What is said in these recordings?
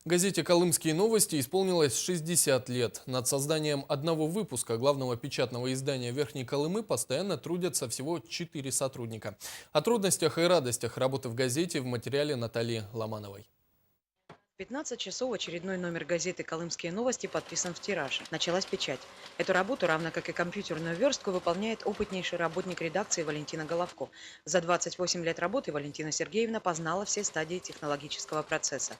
Газете «Колымские новости» исполнилось 60 лет. Над созданием одного выпуска главного печатного издания Верхней Колымы постоянно трудятся всего 4 сотрудника. О трудностях и радостях работы в газете в материале Натальи Ломановой. 15 часов очередной номер газеты «Колымские новости» подписан в тираж. Началась печать. Эту работу, равно как и компьютерную верстку, выполняет опытнейший работник редакции Валентина Головко. За 28 лет работы Валентина Сергеевна познала все стадии технологического процесса.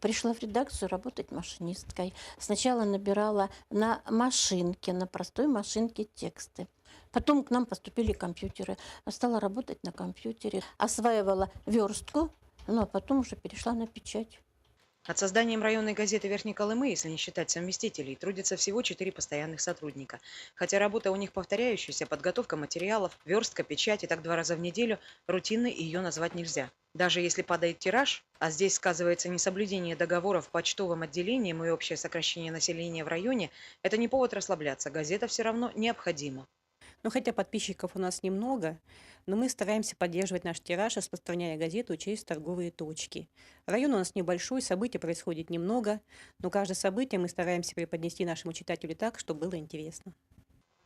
Пришла в редакцию работать машинисткой. Сначала набирала на машинке, на простой машинке тексты. Потом к нам поступили компьютеры. Стала работать на компьютере. Осваивала верстку, ну а потом уже перешла на печать. Над созданием районной газеты Верхней Колымы, если не считать совместителей, трудится всего 4 постоянных сотрудника. Хотя работа у них повторяющаяся, подготовка материалов, верстка, печать и так 2 раза в неделю, рутинной ее назвать нельзя. Даже если падает тираж, а здесь сказывается несоблюдение договоров почтовым отделением и общее сокращение населения в районе, это не повод расслабляться, газета все равно необходима. Но хотя подписчиков у нас немного, но мы стараемся поддерживать наш тираж, распространяя газету через торговые точки. Район у нас небольшой, событий происходит немного, но каждое событие мы стараемся преподнести нашему читателю так, чтобы было интересно.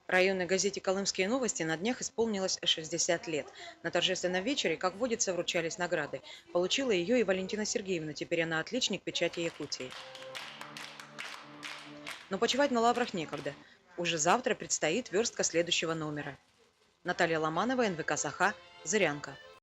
Районной газете «Колымские новости» на днях исполнилось 60 лет. На торжественном вечере, как водится, вручались награды. Получила ее и Валентина Сергеевна, теперь она отличник печати Якутии. Но почивать на лаврах некогда. Уже завтра предстоит верстка следующего номера. Наталья Ломанова, НВК «Саха», Зырянка.